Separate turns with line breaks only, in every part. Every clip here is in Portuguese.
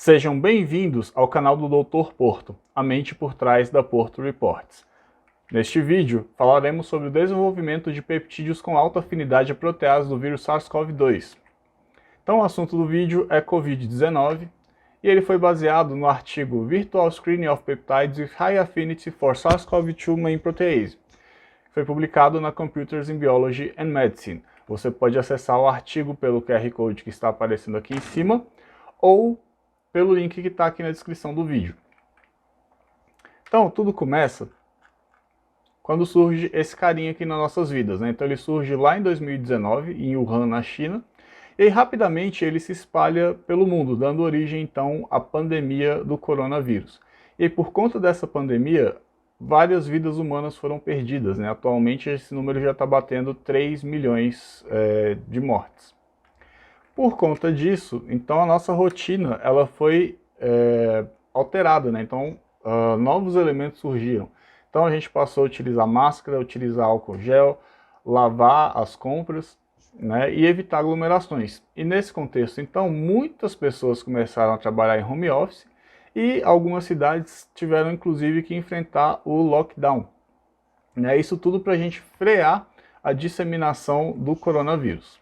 Sejam bem-vindos ao canal do Dr. Porto, a mente por trás da Porto Reports. Neste vídeo, falaremos sobre o desenvolvimento de peptídeos com alta afinidade a protease do vírus SARS-CoV-2. Então, o assunto do vídeo é Covid-19 e ele foi baseado no artigo Virtual Screening of Peptides with High Affinity for SARS-CoV-2 Main Protease. Foi publicado na Computers in Biology and Medicine. Você pode acessar o artigo pelo QR Code que está aparecendo aqui em cima ou pelo link que está aqui na descrição do vídeo. Então, tudo começa quando surge esse carinha aqui nas nossas vidas, né? Então ele surge lá em 2019, em Wuhan, na China, e aí rapidamente ele se espalha pelo mundo, dando origem então à pandemia do coronavírus. E aí, por conta dessa pandemia, várias vidas humanas foram perdidas, né? Atualmente esse número já está batendo 3 milhões de mortes. Por conta disso, então a nossa rotina ela foi alterada, né? Então novos elementos surgiram. Então a gente passou a utilizar máscara, utilizar álcool gel, lavar as compras, né? E evitar aglomerações. E nesse contexto, então, muitas pessoas começaram a trabalhar em home office e algumas cidades tiveram inclusive que enfrentar o lockdown, né? Isso tudo para a gente frear a disseminação do coronavírus.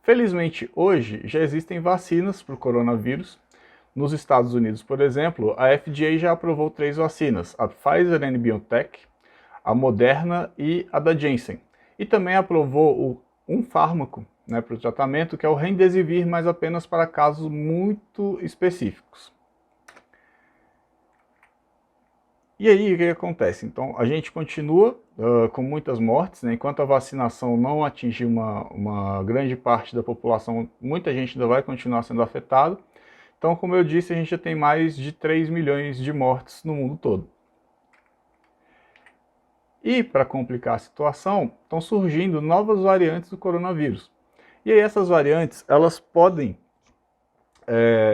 Felizmente, hoje já existem vacinas para o coronavírus. Nos Estados Unidos, por exemplo, a FDA já aprovou 3 vacinas, a Pfizer and BioNTech, a Moderna e a da Janssen. E também aprovou um fármaco, né, para o tratamento, que é o Remdesivir, mas apenas para casos muito específicos. E aí, o que acontece? Então, a gente continua com muitas mortes, né? Enquanto a vacinação não atingir uma grande parte da população, muita gente ainda vai continuar sendo afetada. Então, como eu disse, a gente já tem mais de 3 milhões de mortes no mundo todo. E, para complicar a situação, estão surgindo novas variantes do coronavírus. E aí, essas variantes, elas podem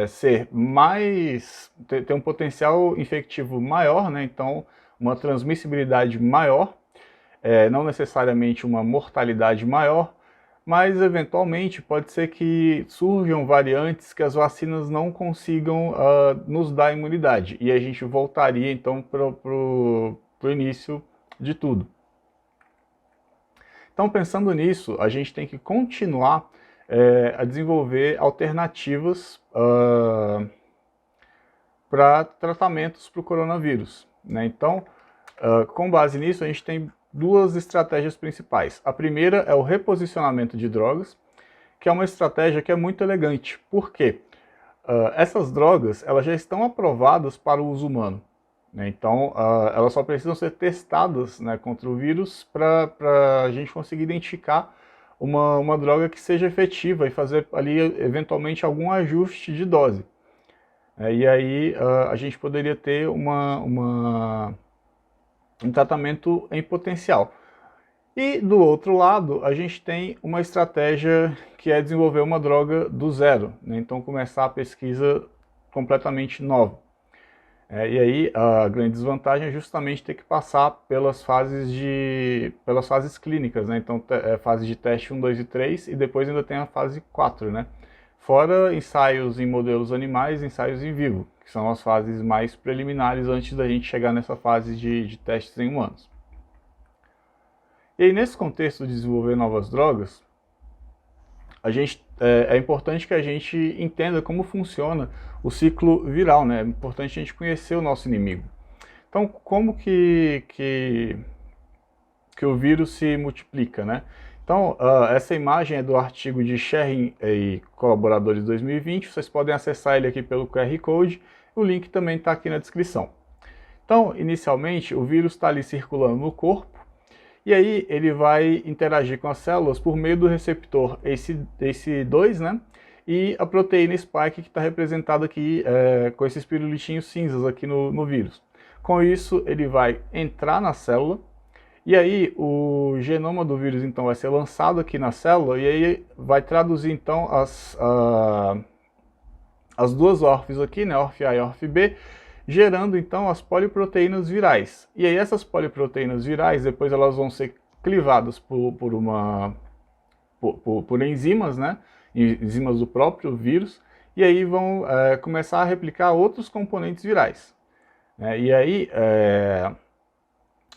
ser ter um potencial infectivo maior, né? Então uma transmissibilidade maior, não necessariamente uma mortalidade maior, mas eventualmente pode ser que surjam variantes que as vacinas não consigam nos dar imunidade, e a gente voltaria então para o início de tudo. Então, pensando nisso, a gente tem que continuar a desenvolver alternativas para tratamentos para o coronavírus, né? Então, com base nisso, a gente tem 2 estratégias principais. A primeira é o reposicionamento de drogas, que é uma estratégia que é muito elegante. Por quê? Essas drogas elas já estão aprovadas para o uso humano, né? Então, elas só precisam ser testadas, né, contra o vírus para a gente conseguir identificar uma droga que seja efetiva e fazer ali eventualmente algum ajuste de dose. E aí a gente poderia ter um tratamento em potencial. E do outro lado, a gente tem uma estratégia que é desenvolver uma droga do zero, né? Então começar a pesquisa completamente nova. E aí a grande desvantagem é justamente ter que passar pelas fases clínicas, né? Então fase de teste 1, 2 e 3 e depois ainda tem a fase 4, né? Fora ensaios em modelos animais e ensaios em vivo, que são as fases mais preliminares antes da gente chegar nessa fase de testes em humanos. E aí, nesse contexto de desenvolver novas drogas, é importante que a gente entenda como funciona o ciclo viral, né? É importante a gente conhecer o nosso inimigo. Então, como que o vírus se multiplica, né? Então, essa imagem é do artigo de Sherrin e colaboradores de 2020, vocês podem acessar ele aqui pelo QR Code, o link também está aqui na descrição. Então, inicialmente, o vírus está ali circulando no corpo, e aí ele vai interagir com as células por meio do receptor ACE2, né? E a proteína spike que está representada aqui com esses pirulitinhos cinzas aqui no vírus. Com isso, ele vai entrar na célula, e aí o genoma do vírus então vai ser lançado aqui na célula, e aí vai traduzir então as 2 ORFs aqui, né, ORF-A e ORF-B, gerando então as poliproteínas virais. E aí essas poliproteínas virais, depois elas vão ser clivadas por enzimas, né, enzimas do próprio vírus, e aí vão começar a replicar outros componentes virais, né? E aí,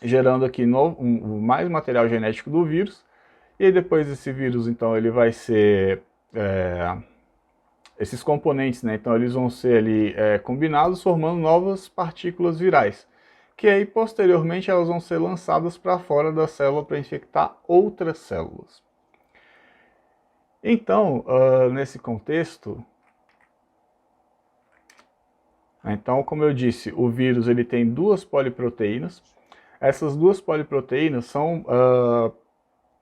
gerando aqui mais material genético do vírus, e aí depois esse vírus, então, ele vai ser... esses componentes, né, então eles vão ser ali combinados, formando novas partículas virais, que aí posteriormente elas vão ser lançadas para fora da célula para infectar outras células. Então, nesse contexto, então, como eu disse, o vírus ele tem duas poliproteínas. Essas duas poliproteínas são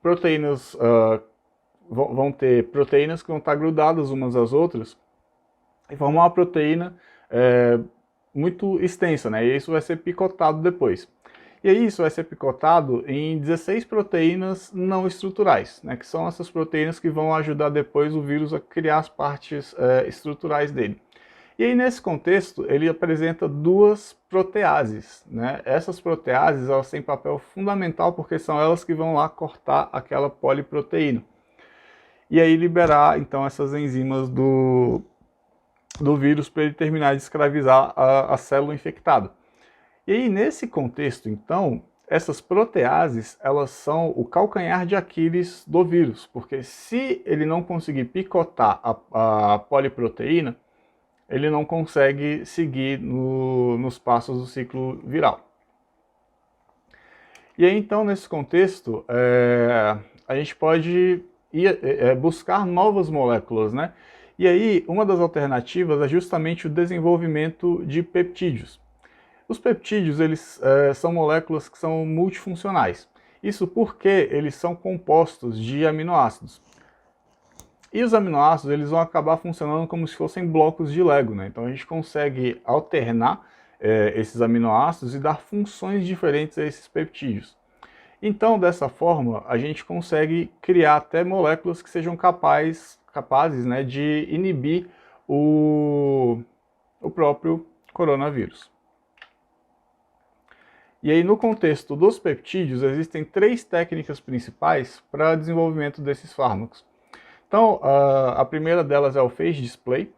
proteínas, vão ter proteínas que vão estar grudadas umas às outras e formar uma proteína muito extensa, né? E isso vai ser picotado depois. E aí isso vai ser picotado em 16 proteínas não estruturais, né? Que são essas proteínas que vão ajudar depois o vírus a criar as partes estruturais dele. E aí, nesse contexto, ele apresenta duas proteases, né? Essas proteases, elas têm papel fundamental porque são elas que vão lá cortar aquela poliproteína. E aí liberar, então, essas enzimas do vírus para ele terminar de escravizar a célula infectada. E aí, nesse contexto, então, essas proteases, elas são o calcanhar de Aquiles do vírus, porque se ele não conseguir picotar a poliproteína, ele não consegue seguir nos passos do ciclo viral. E aí, então, nesse contexto, a gente pode buscar novas moléculas, né? E aí, uma das alternativas é justamente o desenvolvimento de peptídeos. Os peptídeos, eles são moléculas que são multifuncionais. Isso porque eles são compostos de aminoácidos. E os aminoácidos, eles vão acabar funcionando como se fossem blocos de Lego, né? Então a gente consegue alternar esses aminoácidos e dar funções diferentes a esses peptídeos. Então, dessa forma, a gente consegue criar até moléculas que sejam capazes, né, de inibir o próprio coronavírus. E aí, no contexto dos peptídeos, existem 3 técnicas principais para o desenvolvimento desses fármacos. Então, a primeira delas é o phage display,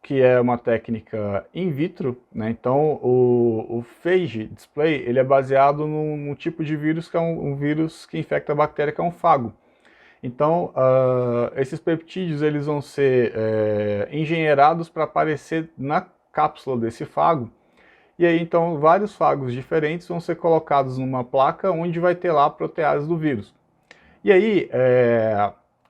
que é uma técnica in vitro, né? Então, o phage display ele é baseado num tipo de vírus que é um vírus que infecta a bactéria, que é um fago. Então, esses peptídeos eles vão ser engenheirados para aparecer na cápsula desse fago. E aí, então, vários fagos diferentes vão ser colocados numa placa onde vai ter lá a protease do vírus. E aí,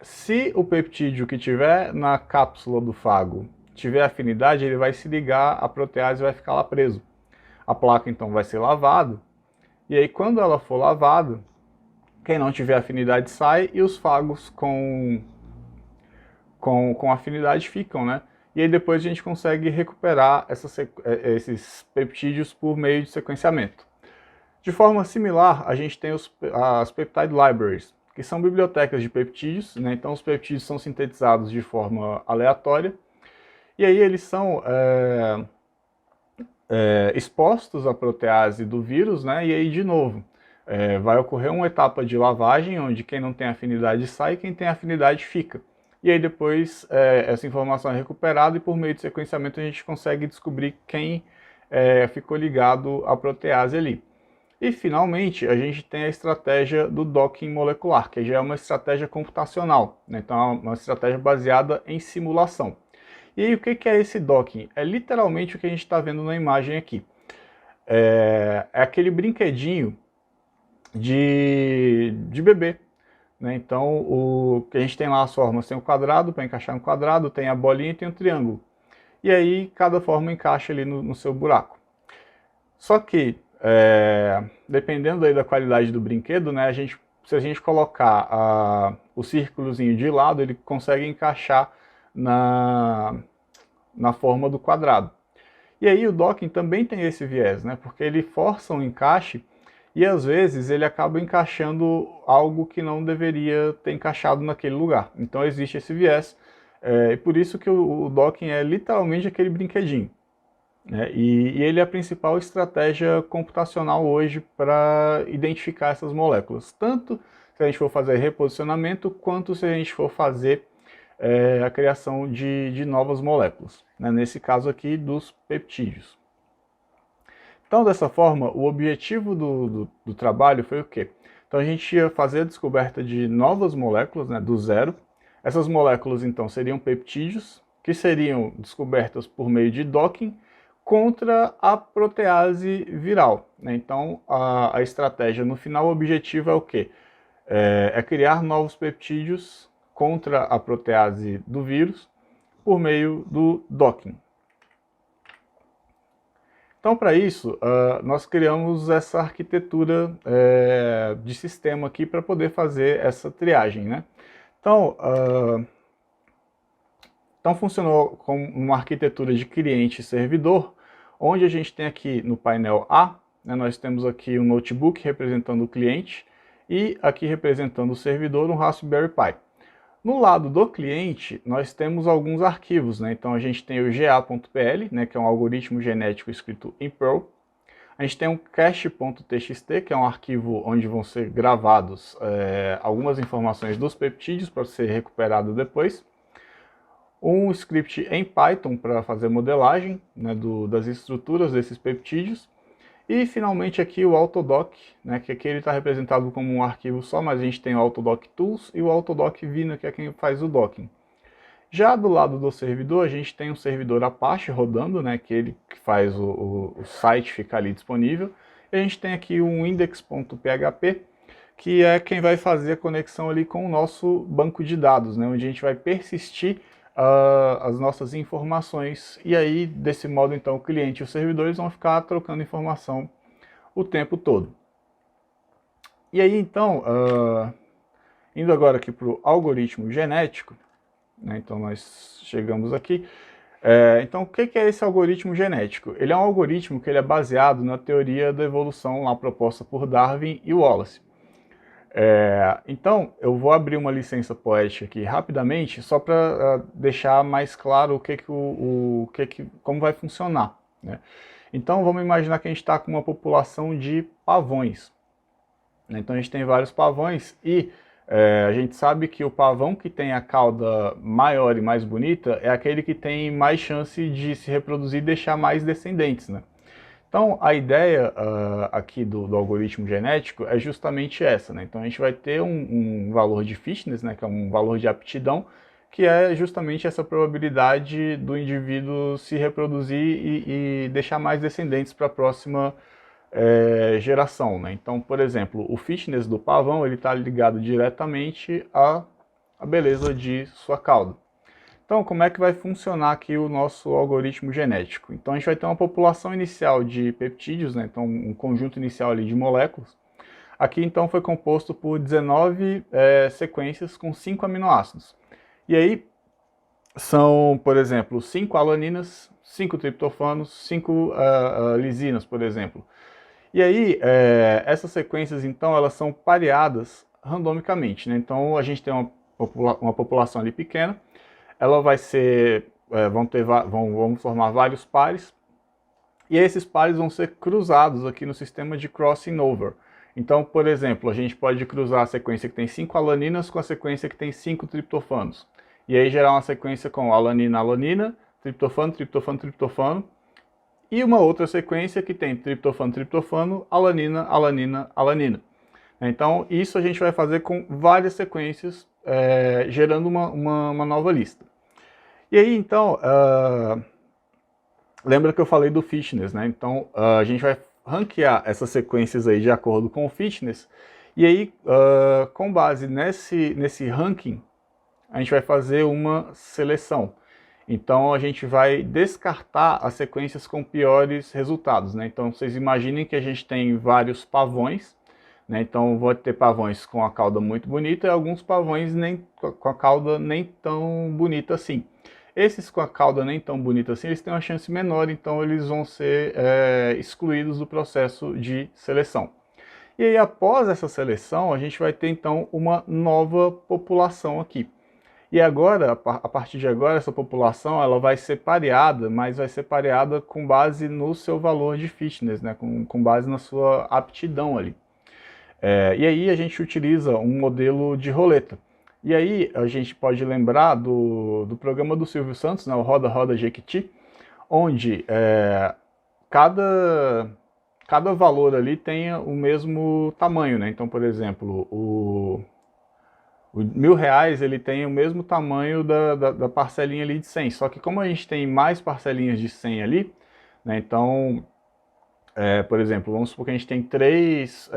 se o peptídeo que tiver na cápsula do fago tiver afinidade, ele vai se ligar à protease e vai ficar lá preso. A placa, então, vai ser lavada. E aí, quando ela for lavada, quem não tiver afinidade sai e os fagos com afinidade ficam, né? E aí depois a gente consegue recuperar esses peptídeos por meio de sequenciamento. De forma similar, a gente tem as Peptide Libraries, que são bibliotecas de peptídeos, né? Então os peptídeos são sintetizados de forma aleatória, e aí eles são expostos à protease do vírus, né? E aí, de novo, vai ocorrer uma etapa de lavagem, onde quem não tem afinidade sai e quem tem afinidade fica. E aí depois essa informação é recuperada e por meio de sequenciamento a gente consegue descobrir quem ficou ligado à protease ali. E finalmente a gente tem a estratégia do docking molecular, que já é uma estratégia computacional, né? Então é uma estratégia baseada em simulação. E aí o que é esse docking? É literalmente o que a gente está vendo na imagem aqui. É aquele brinquedinho de bebê, né? Então o que a gente tem lá as formas, tem o quadrado para encaixar no quadrado, tem a bolinha e tem o triângulo. E aí cada forma encaixa ali no seu buraco. Só que dependendo aí da qualidade do brinquedo, né, se a gente colocar o círculozinho de lado, ele consegue encaixar na forma do quadrado. E aí o docking também tem esse viés, né, porque ele força um encaixe e às vezes ele acaba encaixando algo que não deveria ter encaixado naquele lugar. Então existe esse viés, e por isso que o docking é literalmente aquele brinquedinho. E ele é a principal estratégia computacional hoje para identificar essas moléculas, tanto se a gente for fazer reposicionamento, quanto se a gente for fazer a criação de novas moléculas, né? Nesse caso aqui dos peptídeos. Então, dessa forma, o objetivo do trabalho foi o quê? Então a gente ia fazer a descoberta de novas moléculas, né, do zero. Essas moléculas, então, seriam peptídeos, que seriam descobertas por meio de docking contra a protease viral, né? Então, a estratégia no final, o objetivo é o quê? É criar novos peptídeos contra a protease do vírus por meio do docking. Então, para isso, nós criamos essa arquitetura de sistema aqui para poder fazer essa triagem, né? Então funcionou como uma arquitetura de cliente e servidor, onde a gente tem aqui no painel A, né, nós temos aqui um notebook representando o cliente e aqui representando o servidor um Raspberry Pi. No lado do cliente, nós temos alguns arquivos, né? Então a gente tem o ga.pl, né, que é um algoritmo genético escrito em Perl. A gente tem um cache.txt, que é um arquivo onde vão ser gravados algumas informações dos peptídeos para ser recuperado depois. Um script em Python para fazer modelagem, né, das estruturas desses peptídeos. E finalmente aqui o Autodoc, né, que aqui ele está representado como um arquivo só, mas a gente tem o Autodoc Tools e o Autodoc Vina, que é quem faz o docking. Já do lado do servidor, a gente tem um servidor Apache rodando, né, que ele que faz o site ficar ali disponível. E a gente tem aqui um index.php, que é quem vai fazer a conexão ali com o nosso banco de dados, né, onde a gente vai persistir as nossas informações, e aí desse modo então o cliente e os servidores vão ficar trocando informação o tempo todo. E aí então, indo agora aqui para o algoritmo genético, né, então nós chegamos aqui. Então o que é esse algoritmo genético? Ele é um algoritmo que ele é baseado na teoria da evolução lá proposta por Darwin e Wallace. Então, eu vou abrir uma licença poética aqui rapidamente, só para deixar mais claro como vai funcionar, né? Então, vamos imaginar que a gente está com uma população de pavões, né? Então, a gente tem vários pavões e a gente sabe que o pavão que tem a cauda maior e mais bonita é aquele que tem mais chance de se reproduzir e deixar mais descendentes, né? Então, a ideia aqui do algoritmo genético é justamente essa, né? Então, a gente vai ter um valor de fitness, né, que é um valor de aptidão, que é justamente essa probabilidade do indivíduo se reproduzir e deixar mais descendentes para a próxima geração, né? Então, por exemplo, o fitness do pavão ele está ligado diretamente à beleza de sua cauda. Então, como é que vai funcionar aqui o nosso algoritmo genético? Então, a gente vai ter uma população inicial de peptídeos, né? Então, um conjunto inicial ali de moléculas. Aqui, então, foi composto por 19 sequências com 5 aminoácidos. E aí, são, por exemplo, 5 alaninas, 5 triptofanos, 5 lisinas, por exemplo. E aí, essas sequências, então, elas são pareadas randomicamente, né? Então, a gente tem uma população ali pequena, ela vai ser, vamos formar vários pares, e esses pares vão ser cruzados aqui no sistema de crossing over. Então, por exemplo, a gente pode cruzar a sequência que tem 5 alaninas com a sequência que tem 5 triptofanos. E aí gerar uma sequência com alanina, alanina, triptofano, triptofano, triptofano, e uma outra sequência que tem triptofano, triptofano, alanina, alanina, alanina. Então, isso a gente vai fazer com várias sequências, gerando uma nova lista. E aí, então, lembra que eu falei do fitness, né? Então, a gente vai ranquear essas sequências aí de acordo com o fitness, e aí, com base nesse ranking, a gente vai fazer uma seleção. Então, a gente vai descartar as sequências com piores resultados, né? Então, vocês imaginem que a gente tem vários pavões, né? Então, vou ter pavões com a cauda muito bonita e alguns pavões com a cauda nem tão bonita assim. Esses com a cauda nem tão bonita assim, eles têm uma chance menor, então eles vão ser excluídos do processo de seleção. E aí, após essa seleção, a gente vai ter então uma nova população aqui. E agora, a partir de agora, essa população ela vai ser pareada, mas vai ser pareada com base no seu valor de fitness, né? Com base na sua aptidão ali. E aí a gente utiliza um modelo de roleta. E aí a gente pode lembrar do programa do Silvio Santos, né, o Roda Roda Jequiti, onde cada valor ali tenha o mesmo tamanho, né? Então, por exemplo, o R$ 1.000 ele tem o mesmo tamanho da parcelinha ali de 100, só que como a gente tem mais parcelinhas de 100 ali, né, então, por exemplo, vamos supor que a gente tem três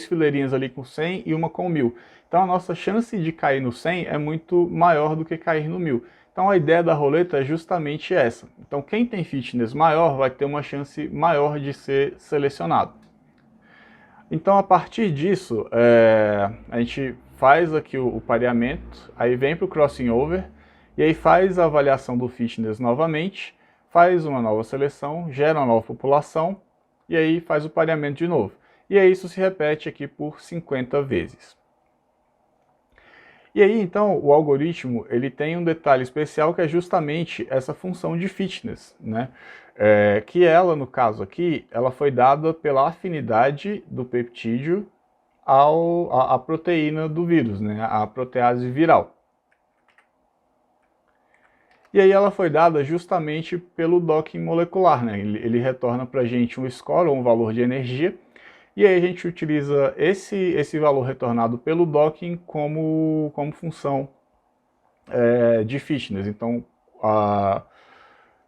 fileirinhas ali com 100 e uma com 1.000. Então a nossa chance de cair no 100 é muito maior do que cair no 1.000. Então a ideia da roleta é justamente essa. Então quem tem fitness maior vai ter uma chance maior de ser selecionado. Então a partir disso, a gente faz aqui o pareamento, aí vem para o crossing over, e aí faz a avaliação do fitness novamente, faz uma nova seleção, gera uma nova população, e aí faz o pareamento de novo. E aí isso se repete aqui por 50 vezes. E aí, então, o algoritmo ele tem um detalhe especial que é justamente essa função de fitness, né? Que ela, no caso aqui, ela foi dada pela afinidade do peptídeo à proteína do vírus, né? A protease viral. E aí ela foi dada justamente pelo docking molecular, né? Ele retorna para a gente um score, ou um valor de energia, e aí a gente utiliza esse valor retornado pelo docking como função de fitness. Então,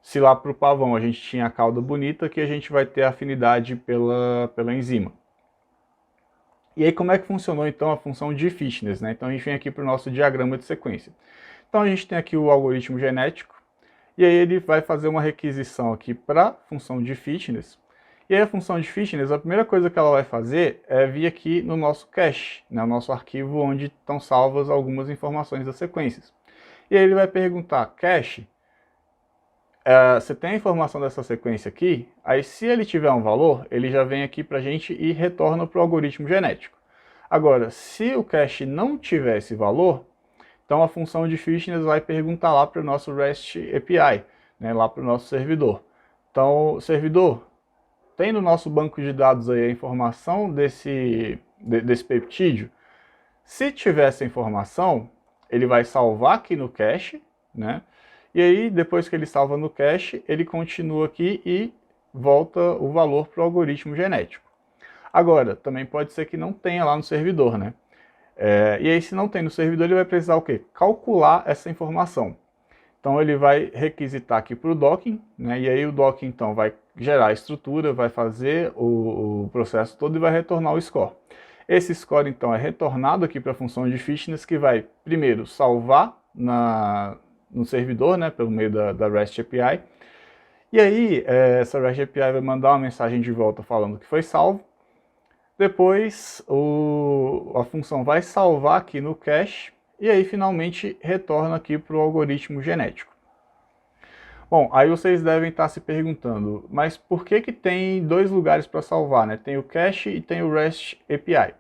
se lá para o pavão a gente tinha a cauda bonita, aqui a gente vai ter afinidade pela enzima. E aí como é que funcionou então a função de fitness, né? Então a gente vem aqui para o nosso diagrama de sequência. Então a gente tem aqui o algoritmo genético, e aí ele vai fazer uma requisição aqui para a função de fitness. E aí a função de fitness, a primeira coisa que ela vai fazer é vir aqui no nosso cache, né, o nosso arquivo onde estão salvas algumas informações das sequências. E aí ele vai perguntar, cache, você tem a informação dessa sequência aqui? Aí se ele tiver um valor, ele já vem aqui para a gente e retorna para o algoritmo genético. Agora, se o cache não tiver esse valor, então a função de fitness vai perguntar lá para o nosso REST API, né, lá para o nosso servidor. Então, servidor, tem no nosso banco de dados aí a informação desse peptídeo? Se tiver essa informação, ele vai salvar aqui no cache, né? E aí, depois que ele salva no cache, ele continua aqui e volta o valor para o algoritmo genético. Agora, também pode ser que não tenha lá no servidor, né? E aí, se não tem no servidor, ele vai precisar o quê? Calcular essa informação. Então, ele vai requisitar aqui para o docking, né? E aí o docking, então, vai gerar a estrutura, vai fazer o processo todo e vai retornar o score. Esse score, então, é retornado aqui para a função de fitness, que vai, primeiro, salvar no servidor, né? Pelo meio da REST API. E aí, essa REST API vai mandar uma mensagem de volta falando que foi salvo. Depois, a função vai salvar aqui no cache e aí finalmente retorna aqui para o algoritmo genético. Bom, aí vocês devem estar se perguntando, mas por que tem dois lugares para salvar, né? Tem o cache e tem o REST API.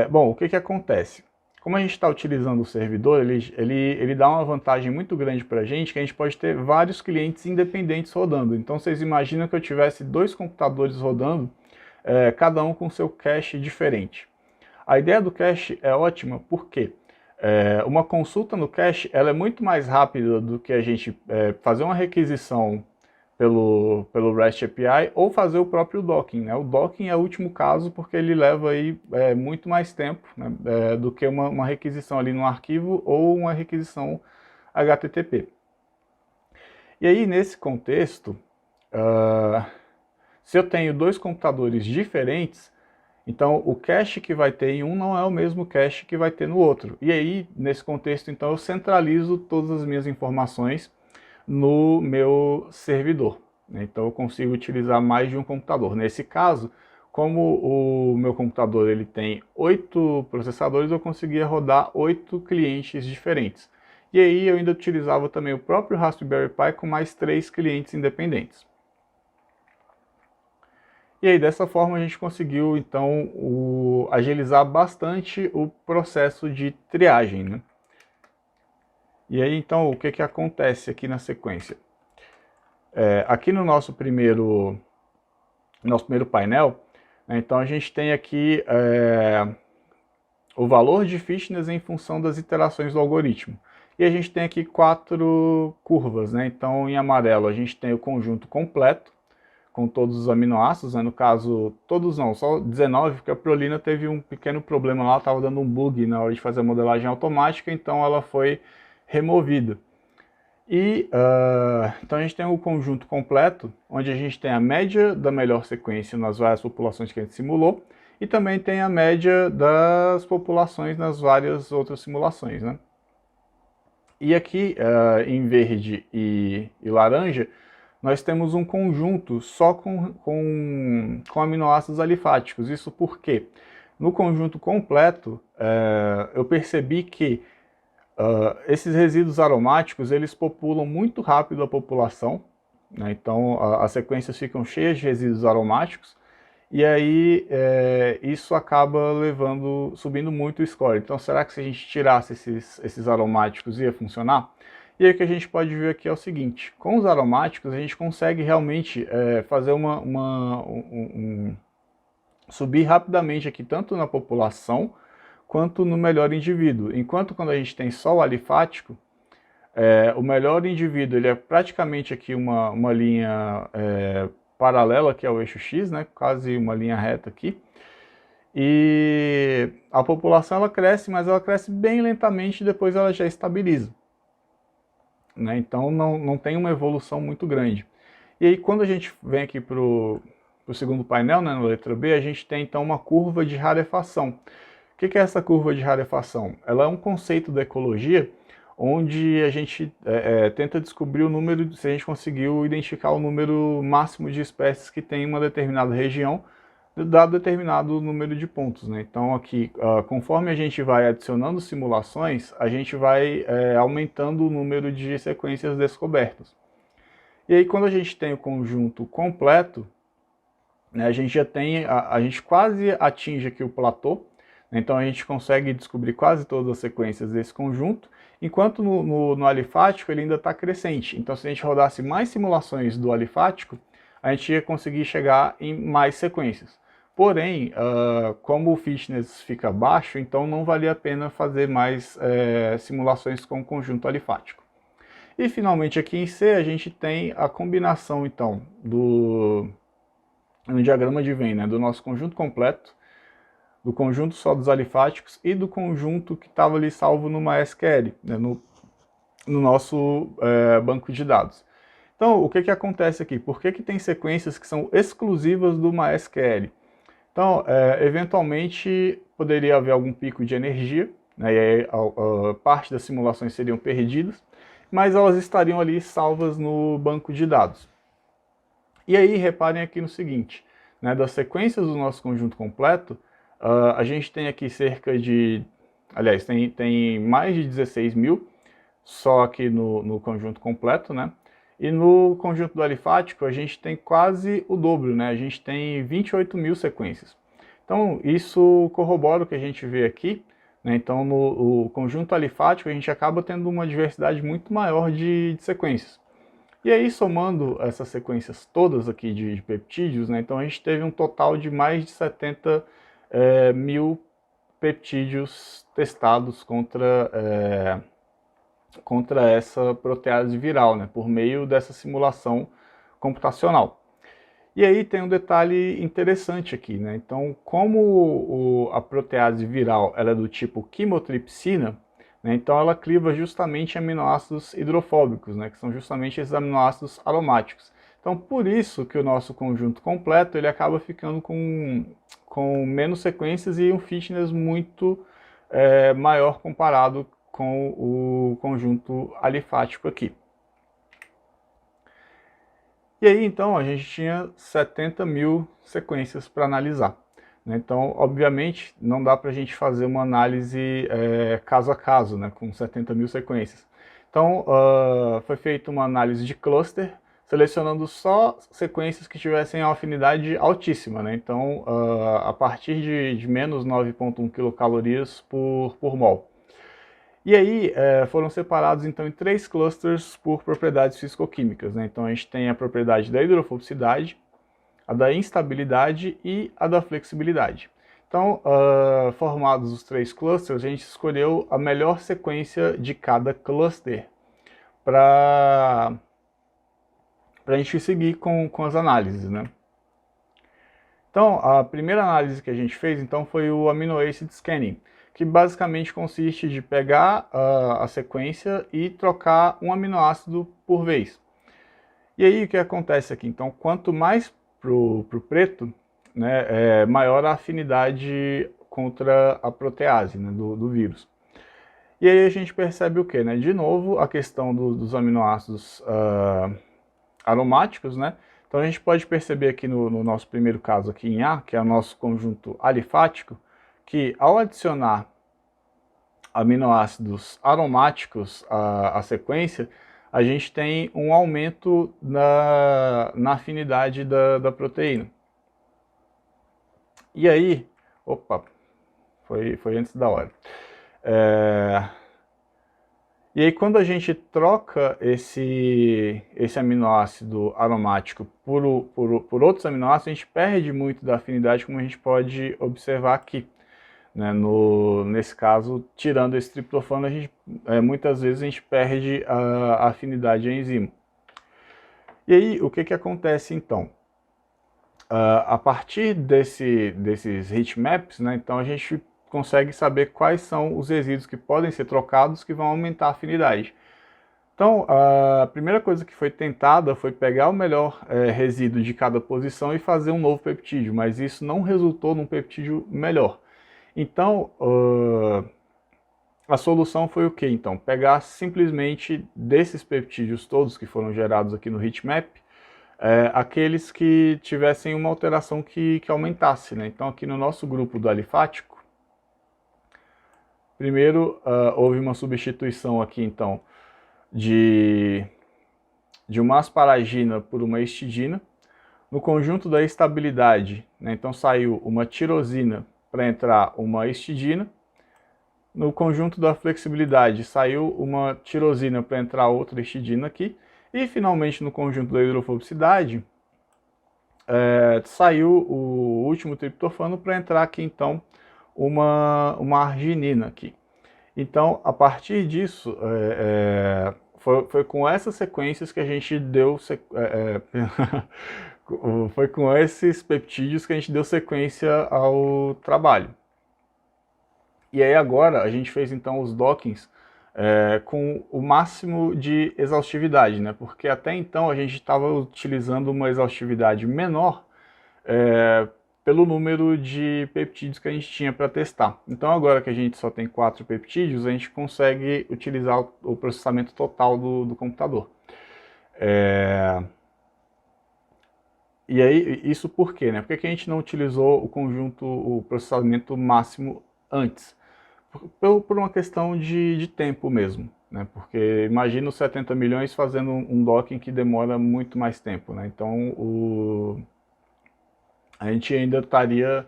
Bom, o que acontece? Como a gente está utilizando o servidor, ele dá uma vantagem muito grande para a gente, que a gente pode ter vários clientes independentes rodando. Então vocês imaginam que eu tivesse dois computadores rodando, cada um com seu cache diferente. A ideia do cache é ótima porque uma consulta no cache ela é muito mais rápida do que a gente fazer uma requisição pelo REST API ou fazer o próprio docking, né? O docking é o último caso porque ele leva aí muito mais tempo, né, do que uma requisição ali no arquivo ou uma requisição HTTP. E aí nesse contexto, se eu tenho dois computadores diferentes, então o cache que vai ter em um não é o mesmo cache que vai ter no outro. E aí, nesse contexto, então eu centralizo todas as minhas informações no meu servidor. Então eu consigo utilizar mais de um computador. Nesse caso, como o meu computador ele tem 8 processadores, eu conseguia rodar 8 clientes diferentes. E aí eu ainda utilizava também o próprio Raspberry Pi com mais 3 clientes independentes. E aí, dessa forma, a gente conseguiu, então, agilizar bastante o processo de triagem, né? E aí, então, o que acontece aqui na sequência? Aqui no nosso primeiro painel, né, então a gente tem aqui o valor de fitness em função das iterações do algoritmo. E a gente tem aqui 4 curvas, né? Então, em amarelo, a gente tem o conjunto completo, com todos os aminoácidos, né? No caso, todos não, só 19, porque a prolina teve um pequeno problema lá, estava dando um bug na hora de fazer a modelagem automática, então ela foi removida. E, então a gente tem o conjunto completo, onde a gente tem a média da melhor sequência nas várias populações que a gente simulou, e também tem a média das populações nas várias outras simulações, né? E aqui, em verde e laranja, nós temos um conjunto só com aminoácidos alifáticos. Isso porque, no conjunto completo, eu percebi que esses resíduos aromáticos, eles populam muito rápido a população, né? Então, as sequências ficam cheias de resíduos aromáticos, e aí isso acaba subindo muito o score. Então, será que se a gente tirasse esses aromáticos ia funcionar? E aí o que a gente pode ver aqui é o seguinte: com os aromáticos a gente consegue realmente fazer subir rapidamente aqui, tanto na população quanto no melhor indivíduo. Enquanto quando a gente tem só o alifático, o melhor indivíduo ele é praticamente aqui uma linha paralela, que é o eixo X, né? Quase uma linha reta aqui. E a população ela cresce, mas ela cresce bem lentamente e depois ela já estabiliza, né? Então não tem uma evolução muito grande. E aí quando a gente vem aqui para o segundo painel, né, na letra B, a gente tem então uma curva de rarefação. O que é essa curva de rarefação? Ela é um conceito da ecologia onde a gente tenta descobrir o número, se a gente conseguiu identificar o número máximo de espécies que tem em uma determinada região, dado determinado número de pontos, né? Então aqui, conforme a gente vai adicionando simulações, a gente vai aumentando o número de sequências descobertas. E aí quando a gente tem o conjunto completo, né, a gente já tem, a gente quase atinge aqui o platô, né? Então a gente consegue descobrir quase todas as sequências desse conjunto, enquanto no alifático ele ainda está crescente. Então se a gente rodasse mais simulações do alifático, a gente ia conseguir chegar em mais sequências. Porém, como o fitness fica baixo, então não valia a pena fazer mais simulações com o conjunto alifático. E finalmente aqui em C a gente tem a combinação então no diagrama de Venn, né, do nosso conjunto completo, do conjunto só dos alifáticos e do conjunto que estava ali salvo no MySQL, né, no nosso banco de dados. Então, o que acontece aqui? Por que tem sequências que são exclusivas do MySQL? Então, eventualmente, poderia haver algum pico de energia, né, e aí parte das simulações seriam perdidas, mas elas estariam ali salvas no banco de dados. E aí, reparem aqui no seguinte, né, das sequências do nosso conjunto completo, a gente tem aqui cerca de, aliás, tem mais de 16 mil, só aqui no conjunto completo, né? E no conjunto do alifático a gente tem quase o dobro, né? A gente tem 28 mil sequências. Então isso corrobora o que a gente vê aqui, né? Então no conjunto alifático a gente acaba tendo uma diversidade muito maior de sequências. E aí somando essas sequências todas aqui de peptídeos, né? Então a gente teve um total de mais de 70 mil peptídeos testados contra essa protease viral, né, por meio dessa simulação computacional. E aí tem um detalhe interessante aqui, né? Então, como a protease viral ela é do tipo quimotripsina, né, então ela cliva justamente aminoácidos hidrofóbicos, né, que são justamente esses aminoácidos aromáticos. Então, por isso que o nosso conjunto completo ele acaba ficando com menos sequências e um fitness muito maior comparado com o conjunto alifático aqui. E aí, então, a gente tinha 70 mil sequências para analisar, né? Então, obviamente, não dá para a gente fazer uma análise caso a caso, né, com 70 mil sequências. Então, foi feita uma análise de cluster, selecionando só sequências que tivessem uma afinidade altíssima, né? Então, a partir de menos 9,1 quilocalorias por mol. E aí foram separados então em 3 clusters por propriedades fisicoquímicas, né? Então a gente tem a propriedade da hidrofobicidade, a da instabilidade e a da flexibilidade. Então, formados os 3 clusters, a gente escolheu a melhor sequência de cada cluster para a gente seguir com as análises, né? Então, a primeira análise que a gente fez então, foi o Amino Acid Scanning, que basicamente consiste de pegar a sequência e trocar um aminoácido por vez. E aí o que acontece aqui? Então, quanto mais pro preto, né, maior a afinidade contra a protease, né, do vírus. E aí a gente percebe o que, né? De novo, a questão dos aminoácidos aromáticos, né? Então a gente pode perceber aqui no nosso primeiro caso aqui em A, que é o nosso conjunto alifático, que ao adicionar aminoácidos aromáticos à sequência, a gente tem um aumento na afinidade da proteína. E aí, opa, foi antes da hora. E aí quando a gente troca esse aminoácido aromático por outros aminoácidos, a gente perde muito da afinidade, como a gente pode observar aqui. Né? Nesse caso, tirando esse triptofano, muitas vezes a gente perde a afinidade à enzima. E aí, o que acontece então? A partir desses heatmaps, né, então a gente consegue saber quais são os resíduos que podem ser trocados que vão aumentar a afinidade. Então, a primeira coisa que foi tentada foi pegar o melhor resíduo de cada posição e fazer um novo peptídeo, mas isso não resultou num peptídeo melhor. Então, a solução foi o que? Então, pegar simplesmente desses peptídeos todos que foram gerados aqui no heatmap, aqueles que tivessem uma alteração que aumentasse, né? Então, aqui no nosso grupo do alifático, primeiro houve uma substituição aqui, então, de uma asparagina por uma histidina. No conjunto da estabilidade, né, então saiu uma tirosina para entrar uma histidina. No conjunto da flexibilidade saiu uma tirosina para entrar outra histidina aqui. E finalmente no conjunto da hidrofobicidade saiu o último triptofano para entrar aqui então uma arginina aqui. Então a partir disso foi com essas sequências que a gente deu foi com esses peptídeos que a gente deu sequência ao trabalho. E aí agora a gente fez então os dockings com o máximo de exaustividade, né? Porque até então a gente estava utilizando uma exaustividade menor pelo número de peptídeos que a gente tinha para testar. Então agora que a gente só tem 4 peptídeos, a gente consegue utilizar o processamento total do computador. E aí, isso por quê, né? Por que a gente não utilizou o processamento máximo antes? Por uma questão de tempo mesmo, né? Porque imagina os 70 milhões fazendo um docking que demora muito mais tempo, né? Então a gente ainda estaria,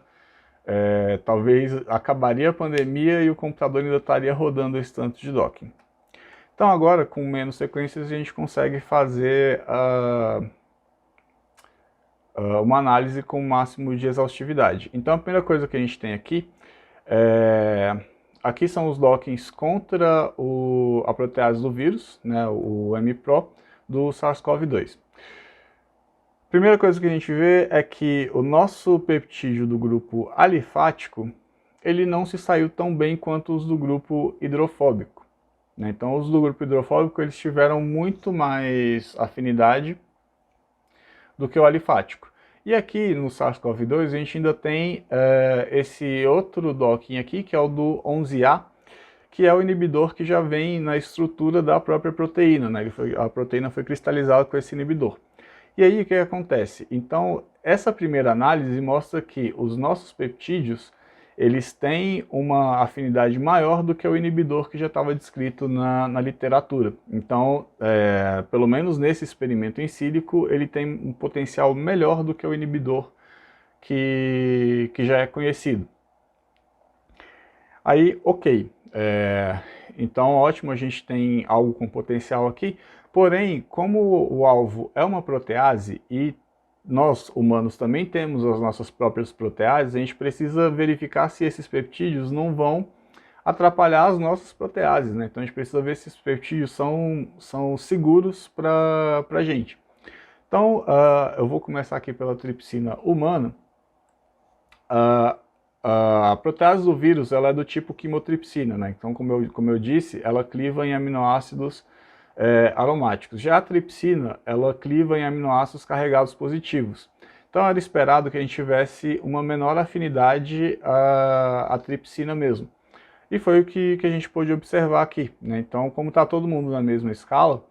talvez acabaria a pandemia e o computador ainda estaria rodando esse tanto de docking. Então agora, com menos sequências, a gente consegue fazer uma análise com o máximo de exaustividade. Então a primeira coisa que a gente tem aqui aqui são os dockings contra a protease do vírus, né, o MPRO, do SARS-CoV-2. Primeira coisa que a gente vê é que o nosso peptídeo do grupo alifático, ele não se saiu tão bem quanto os do grupo hidrofóbico. Né? Então os do grupo hidrofóbico eles tiveram muito mais afinidade do que o alifático. E aqui no SARS-CoV-2 a gente ainda tem esse outro docking aqui, que é o do 11A, que é o inibidor que já vem na estrutura da própria proteína, né? A proteína foi cristalizada com esse inibidor. E aí o que acontece? Então essa primeira análise mostra que os nossos peptídeos eles têm uma afinidade maior do que o inibidor que já estava descrito na literatura. Então, pelo menos nesse experimento em sílico, ele tem um potencial melhor do que o inibidor que já é conhecido. Aí, ok. Então, ótimo, a gente tem algo com potencial aqui. Porém, como o alvo é uma protease e nós, humanos, também temos as nossas próprias proteases, a gente precisa verificar se esses peptídeos não vão atrapalhar as nossas proteases, né? Então a gente precisa ver se esses peptídeos são seguros para a gente. Então, eu vou começar aqui pela tripsina humana. A protease do vírus ela é do tipo quimotripsina, né? Então, como eu disse, ela cliva em aminoácidos aromáticos. Já a tripsina, ela cliva em aminoácidos carregados positivos. Então, era esperado que a gente tivesse uma menor afinidade à tripsina mesmo. E foi o que a gente pôde observar aqui, né? Então, como está todo mundo na mesma escala,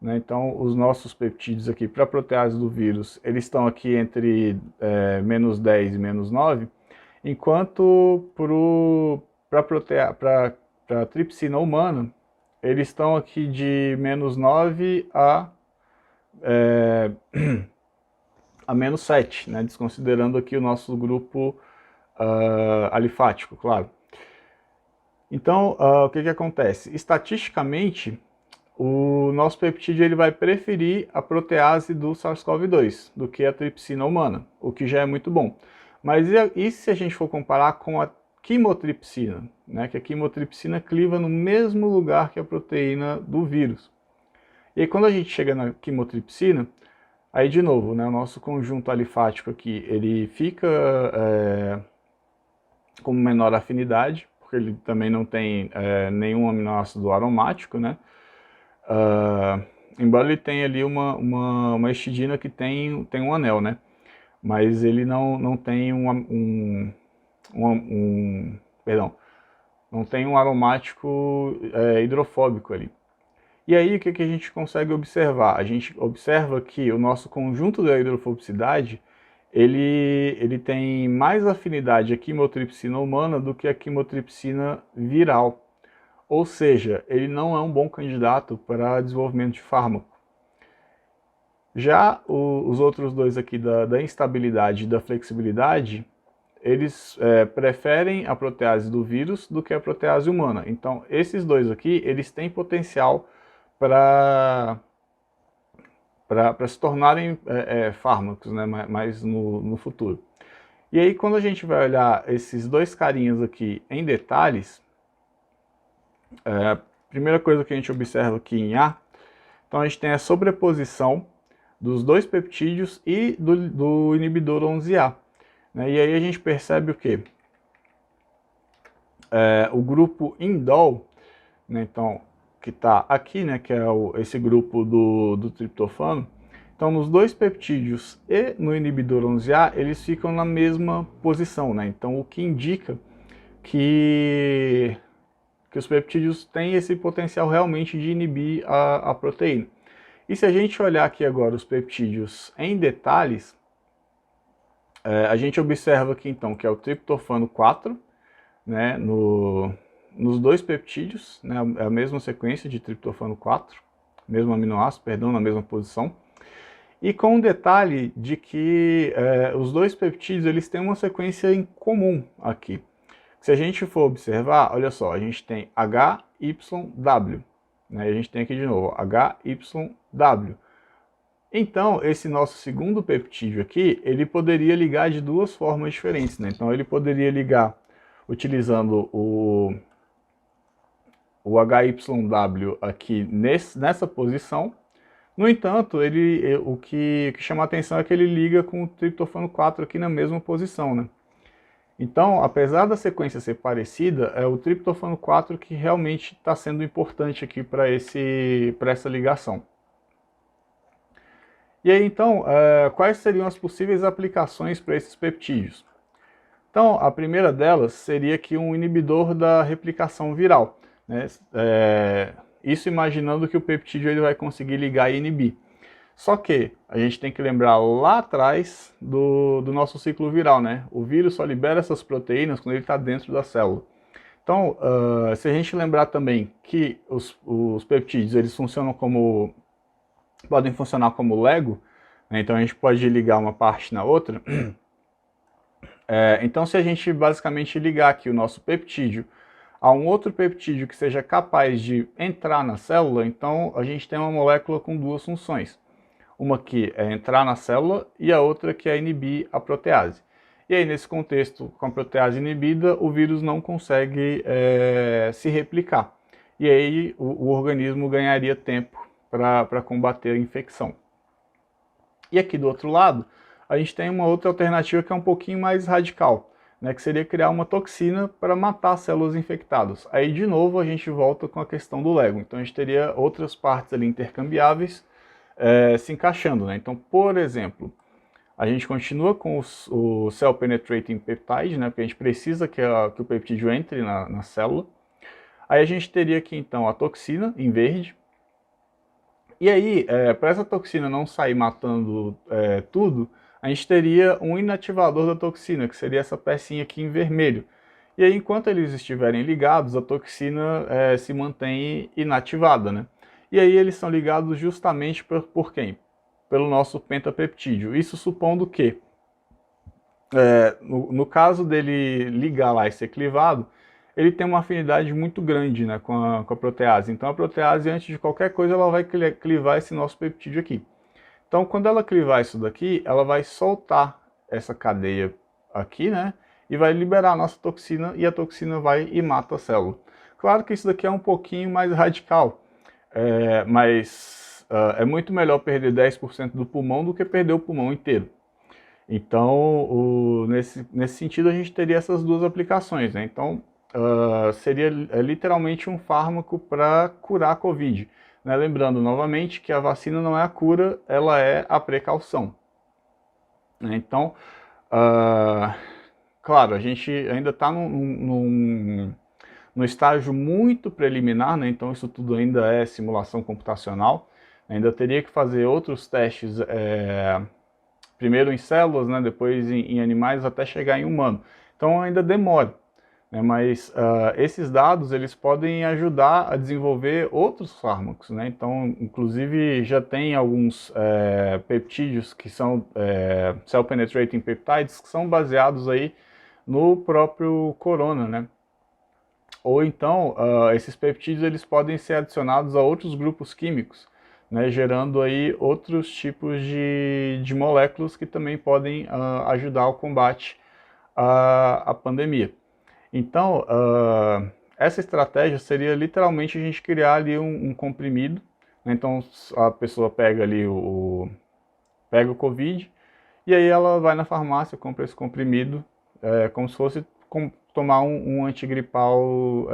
né? Então, os nossos peptídeos aqui para a protease do vírus, eles estão aqui entre -10 e -9, enquanto para a tripsina humana, eles estão aqui de -9 a -7, né? Desconsiderando aqui o nosso grupo alifático, claro. Então, o que acontece? Estatisticamente, o nosso peptídeo ele vai preferir a protease do SARS-CoV-2 do que a tripsina humana, o que já é muito bom. Mas e se a gente for comparar com a quimotripsina, né? Que a quimotripsina cliva no mesmo lugar que a proteína do vírus. E aí, quando a gente chega na quimotripsina, aí de novo, né, o nosso conjunto alifático aqui, ele fica com menor afinidade, porque ele também não tem nenhum aminoácido aromático, né? Embora ele tenha ali uma histidina que tem um anel, né? Mas ele não tem não tem um aromático hidrofóbico ali. E aí o que a gente consegue observar? A gente observa que o nosso conjunto da hidrofobicidade ele tem mais afinidade à quimotripsina humana do que a quimotripsina viral. Ou seja, ele não é um bom candidato para desenvolvimento de fármaco. Já os outros dois aqui da instabilidade e da flexibilidade, eles preferem a protease do vírus do que a protease humana. Então, esses dois aqui, eles têm potencial para se tornarem fármacos, né, mais no futuro. E aí, quando a gente vai olhar esses dois carinhas aqui em detalhes, a primeira coisa que a gente observa aqui em A, então a gente tem a sobreposição dos dois peptídeos e do inibidor 11A. Né? E aí a gente percebe o quê? O grupo indol, né, então, que está aqui, né, que é esse grupo do triptofano, então nos dois peptídeos e no inibidor 11A, eles ficam na mesma posição, né? Então o que indica que os peptídeos têm esse potencial realmente de inibir a proteína. E se a gente olhar aqui agora os peptídeos em detalhes, a gente observa aqui então que é o triptofano 4, né, nos dois peptídeos, né, é a mesma sequência de triptofano 4, mesmo aminoácido, perdão, na mesma posição. E com um detalhe de que os dois peptídeos eles têm uma sequência em comum aqui. Se a gente for observar, olha só, a gente tem HYW, né? A gente tem aqui de novo HYW. Então, esse nosso segundo peptídeo aqui, ele poderia ligar de duas formas diferentes, né? Então, ele poderia ligar utilizando o HYW aqui nessa posição. No entanto, o que chama a atenção é que ele liga com o triptofano 4 aqui na mesma posição, né? Então, apesar da sequência ser parecida, é o triptofano 4 que realmente está sendo importante aqui para essa ligação. E aí, então, quais seriam as possíveis aplicações para esses peptídeos? Então, a primeira delas seria que um inibidor da replicação viral, né? Isso imaginando que o peptídeo ele vai conseguir ligar e inibir. Só que a gente tem que lembrar lá atrás do nosso ciclo viral, né? O vírus só libera essas proteínas quando ele está dentro da célula. Então, se a gente lembrar também que os peptídeos eles podem funcionar como Lego, né? Então a gente pode ligar uma parte na outra. Então, se a gente basicamente ligar aqui o nosso peptídeo a um outro peptídeo que seja capaz de entrar na célula, então a gente tem uma molécula com duas funções. Uma que é entrar na célula e a outra que é inibir a protease. E aí, nesse contexto, com a protease inibida, o vírus não consegue se replicar. E aí, o organismo ganharia tempo para combater a infecção. E aqui do outro lado, a gente tem uma outra alternativa que é um pouquinho mais radical, né, que seria criar uma toxina para matar células infectadas. Aí, de novo, a gente volta com a questão do Lego. Então, a gente teria outras partes ali intercambiáveis se encaixando, né? Então, por exemplo, a gente continua com o Cell Penetrating Peptide, né, porque a gente precisa que o peptídeo entre na célula. Aí a gente teria aqui, então, a toxina em verde. E aí, para essa toxina não sair matando tudo, a gente teria um inativador da toxina, que seria essa pecinha aqui em vermelho. E aí, enquanto eles estiverem ligados, a toxina se mantém inativada, né? E aí eles são ligados justamente por quem? Pelo nosso pentapeptídeo. Isso supondo que, no caso dele ligar lá e ser clivado, ele tem uma afinidade muito grande, né, com a protease. Então a protease, antes de qualquer coisa, ela vai clivar esse nosso peptídeo aqui. Então quando ela clivar isso daqui, ela vai soltar essa cadeia aqui, né, e vai liberar a nossa toxina, e a toxina vai e mata a célula. Claro que isso daqui é um pouquinho mais radical, mas é muito melhor perder 10% do pulmão do que perder o pulmão inteiro. Então, nesse sentido, a gente teria essas duas aplicações, né? Então, seria literalmente um fármaco para curar a Covid, né? Lembrando novamente que a vacina não é a cura, ela é a precaução, né? Então, claro, a gente ainda está no estágio muito preliminar, né? Então isso tudo ainda é simulação computacional, ainda teria que fazer outros testes, primeiro em células, né? Depois em animais, até chegar em humano. Então ainda demora, né? Mas esses dados eles podem ajudar a desenvolver outros fármacos, né? Então, inclusive, já tem alguns peptídeos que são Cell Penetrating Peptides, que são baseados aí no próprio corona, né? Ou então, esses peptídeos eles podem ser adicionados a outros grupos químicos, né, gerando aí outros tipos de moléculas que também podem ajudar ao combate à pandemia. Então, essa estratégia seria literalmente a gente criar ali um comprimido, né? Então a pessoa pega ali pega o Covid, e aí ela vai na farmácia, compra esse comprimido, como se fosse tomar um antigripal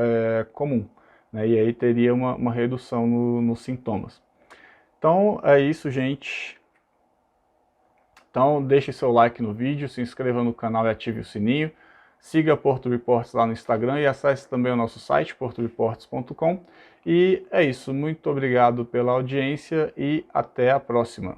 comum, né? E aí teria uma redução nos sintomas. Então é isso, gente. Então deixe seu like no vídeo, se inscreva no canal e ative o sininho. Siga a Porto Reports lá no Instagram e acesse também o nosso site, portoreports.com. E é isso, muito obrigado pela audiência e até a próxima.